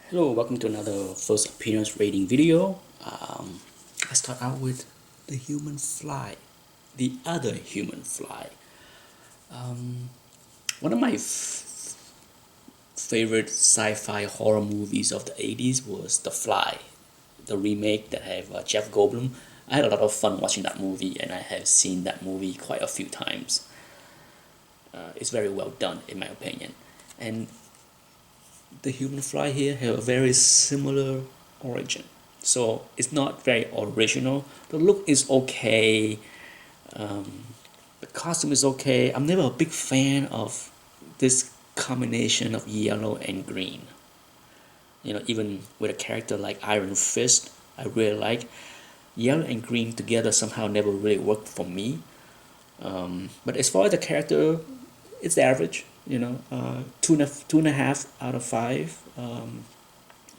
Hello, welcome to another first appearance rating video. I start out with the human fly, the other human fly. One of my favorite sci-fi horror movies of the 80s was The Fly, the remake that have Jeff Goldblum. I had a lot of fun watching that movie, and I have seen that movie quite a few times. It's very well done, in my opinion, and the human fly here have a very similar origin. So it's not very original. The look is okay. The costume is okay. I'm never a big fan of this combination of yellow and green. Even with a character like Iron Fist, I really like yellow and green together somehow never really worked for me. But as far as the character, it's average. Two and a half out of five.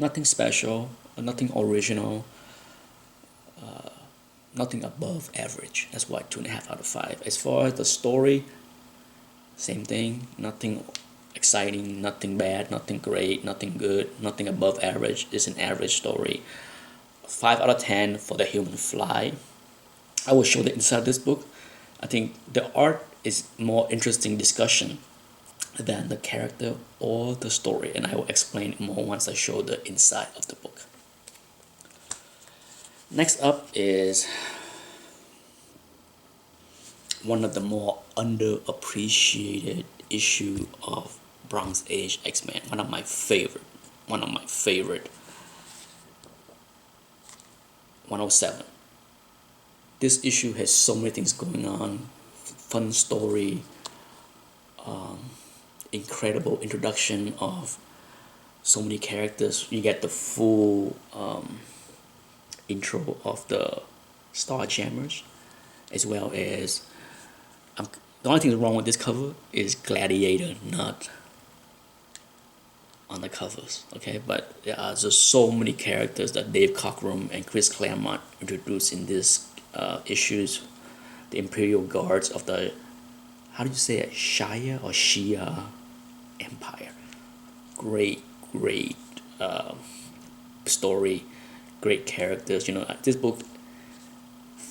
Nothing special, nothing original, nothing above average. That's why 2.5 out of 5. As far as the story, same thing. Nothing exciting, nothing bad, nothing great, nothing good, nothing above average. It's an average story. 5 out of 10 for the human fly. I will show the inside of this book. I think the art is more interesting discussion than the character or the story, and I will explain more once I show the inside of the book. Next up is one of the more underappreciated issue of Bronze Age X-Men. One of my favorite. 107. This issue has so many things going on. Fun story, incredible introduction of so many characters. You get the full intro of the Starjammers, as well as the only thing wrong with this cover is Gladiator not on the covers. Okay, but there are just so many characters that Dave Cockrum and Chris Claremont introduced in this issues. The Imperial Guards of the, how do you say it, Shia or Shia Empire. Great story, great characters. This book,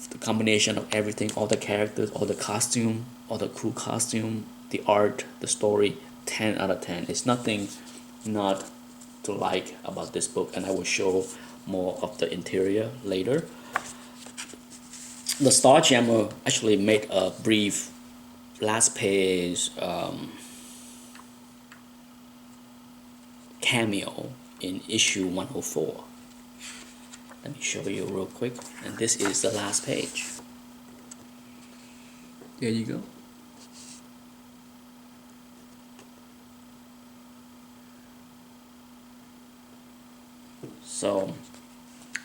the combination of everything, all the characters, all the costume, all the cool costume, the art, the story, 10 out of 10. It's nothing not to like about this book, and I will show more of the interior later. The Starjammer actually made a brief last page cameo in issue 104. Let me show you real quick, and this is the last page. There you go. So,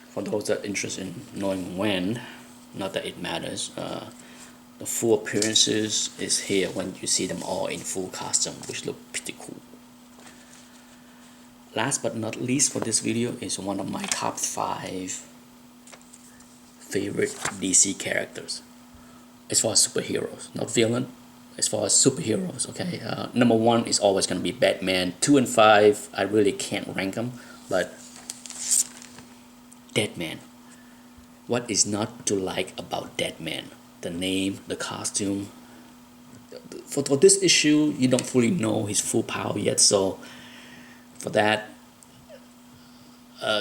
for those that are interested in knowing when, not that it matters, the full appearances is here when you see them all in full costume, which look pretty cool. Last but not least for this video is one of my top 5 favorite DC characters. As far as superheroes, not villain, as far as superheroes, okay? Number 1 is always going to be Batman. 2 and 5, I really can't rank them, but Deadman. What is not to like about Deadman? The name, the costume. For this issue, you don't fully know his full power yet, so for that,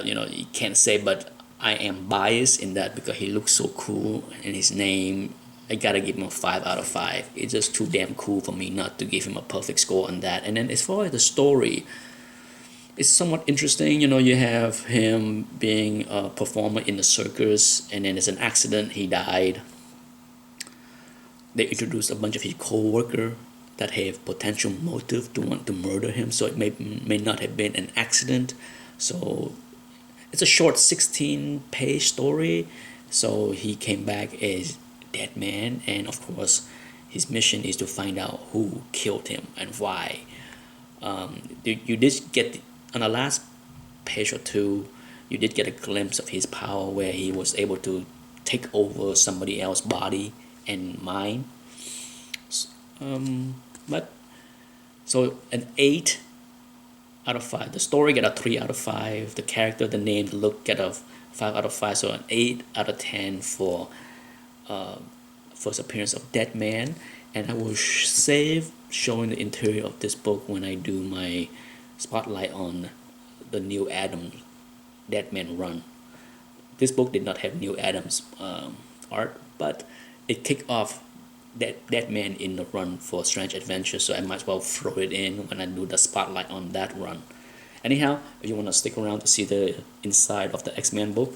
you can't say, but I am biased in that because he looks so cool and his name, I gotta give him a 5 out of 5. It's just too damn cool for me not to give him a perfect score on that. And then as far as the story, it's somewhat interesting. You have him being a performer in the circus, and then there's an accident, he died. They introduced a bunch of his co-worker that have potential motive to want to murder him, so it may not have been an accident. So it's a short 16-page story. So he came back as Deadman, and of course his mission is to find out who killed him and why. You did get on the last page or two, you did get a glimpse of his power where he was able to take over somebody else's body and mind. But so an 8 out of 5. The story get a 3 out of 5. The character, the name, the look get a 5 out of 5. So an 8 out of 10 for first appearance of Dead Man. And I will save showing the interior of this book when I do my spotlight on the Neil Adams Dead Man run. This book did not have Neil Adams art, but it kicked off Dead Man in the run for Strange Adventures, so I might as well throw it in when I do the spotlight on that run. Anyhow, if you want to stick around to see the inside of the X-Men book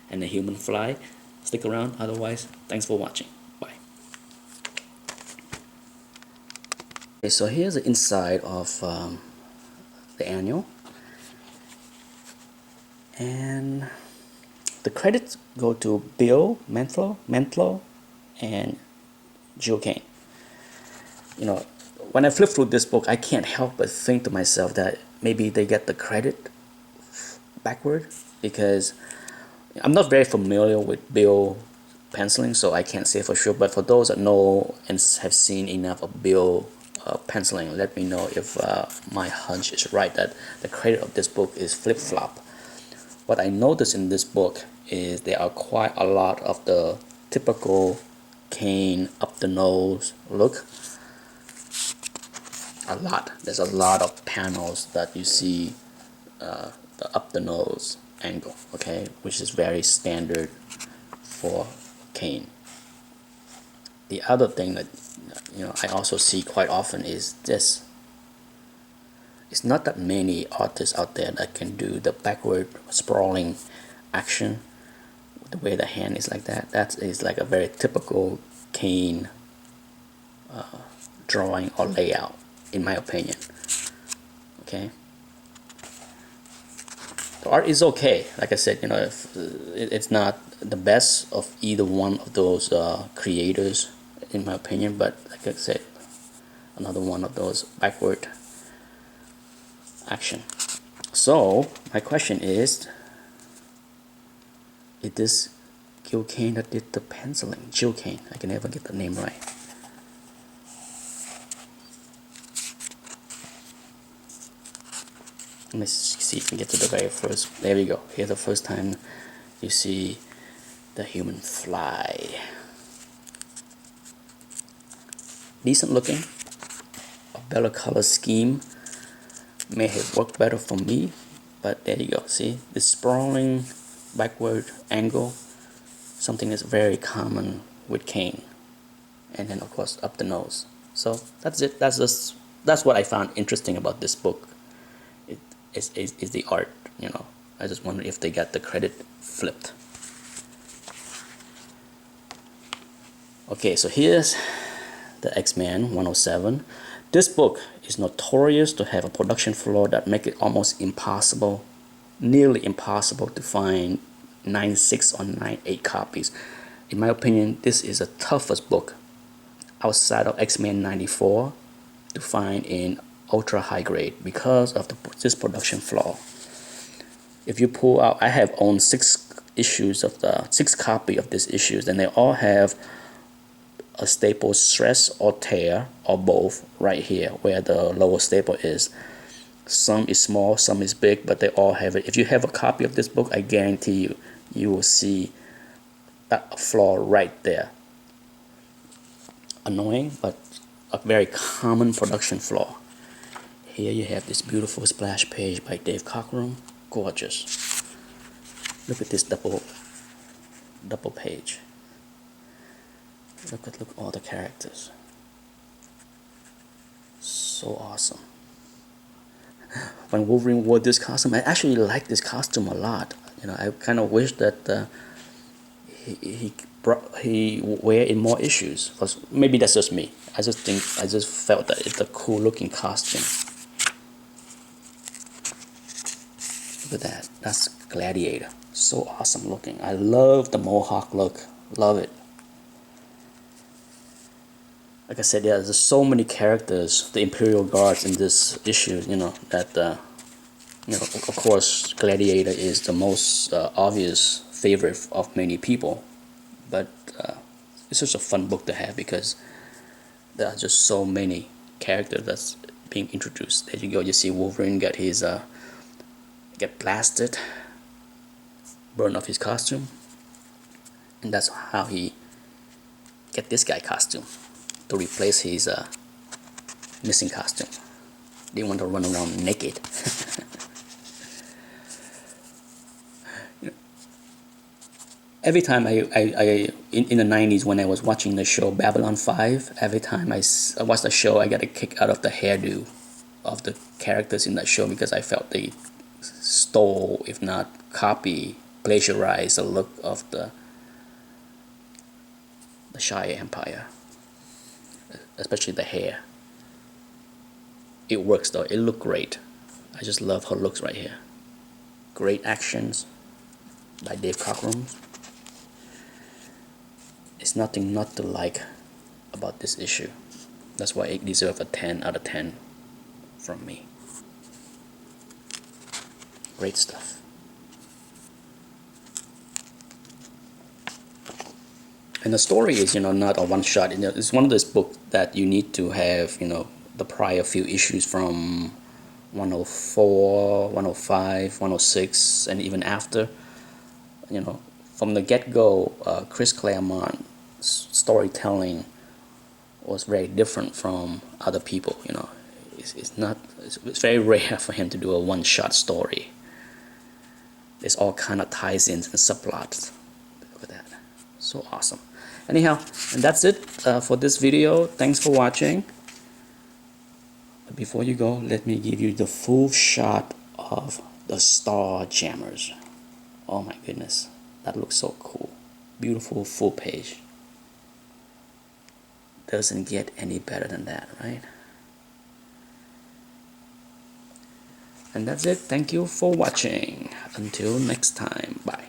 and the Human Fly, stick around. Otherwise, thanks for watching. Bye. Okay, so here's the inside of the annual, and the credits go to Bill Mantlo and Jill Kane. You know, when I flip through this book, I can't help but think to myself that maybe they get the credit backward, because I'm not very familiar with Bill penciling, so I can't say for sure. But for those that know and have seen enough of Bill penciling, let me know if my hunch is right, that the credit of this book is flip-flop. What I noticed in this book is there are quite a lot of the typical Kane up the nose look. There's a lot of panels that you see the up the nose angle, okay, which is very standard for Kane. The other thing that I also see quite often is this. It's not that many artists out there that can do the backward sprawling action, the way the hand is like that. That is like a very typical Kane drawing or layout, in my opinion. Okay, the art is okay. Like I said, if it's not the best of either one of those creators, in my opinion, but like I said, another one of those backward action. So my question is this Jill Kane that did the penciling? Jill Kane, I can never get the name right. Let me see if we can get to the very first. There we go. Here's the first time you see the Human Fly. Decent looking, a better color scheme may have worked better for me, but there you go. See, this sprawling backward angle, something that's very common with Kane, and then of course up the nose. So that's it. That's what I found interesting about this book. Is the art. I just wonder if they got the credit flipped. Okay, so here's the X-Men 107. This book is notorious to have a production flaw that make it almost impossible, nearly impossible, to find 9.6 or 9.8 copies. In my opinion, this is the toughest book outside of X-Men 94 to find in ultra high grade because of this production flaw. If you pull out, I have owned 6 issues of the 6 copy of these issues, and they all have a staple stress or tear or both right here where the lower staple is. Some is small, some is big, but they all have it. If you have a copy of this book, I guarantee you will see that flaw right there. Annoying, but a very common production flaw. Here you have this beautiful splash page by Dave Cockrum. Gorgeous. Look at this double page. Look at all the characters. So awesome. When Wolverine wore this costume, I actually like this costume a lot. I kind of wish that he wear in more issues. Because maybe that's just me. I just felt that it's a cool looking costume. Look at that. That's Gladiator. So awesome looking. I love the mohawk look. Love it. Like I said, there's just so many characters, the Imperial Guards in this issue, that, of course, Gladiator is the most obvious favorite of many people. But it's just a fun book to have because there are just so many characters that's being introduced. There you go. You see Wolverine get his get blasted, burn off his costume, and that's how he get this guy costume to replace his missing costume. Didn't want to run around naked. Every time in the 90s when I was watching the show Babylon 5, every time I watched the show, I got a kick out of the hairdo of the characters in that show, because I felt they stole, if not copy, plagiarized the look of the Shire Empire, especially the hair. It works though. It looked great. I just love her looks right here. Great actions by Dave Cockrum. It's nothing not to like about this issue. That's why it deserves a 10 out of 10 from me. Great stuff. And the story is, not a one shot. It's one of those books that you need to have, the prior few issues from 104, 105, 106, and even after. From the get-go, Chris Claremont's storytelling was very different from other people. It's very rare for him to do a one-shot story. There's all kind of ties-ins and subplots. Look at that. So awesome. Anyhow, and that's it for this video. Thanks for watching. But before you go, let me give you the full shot of the Star Jammers. Oh my goodness, that looks so cool. Beautiful full page. Doesn't get any better than that, right? And that's it. Thank you for watching. Until next time. Bye.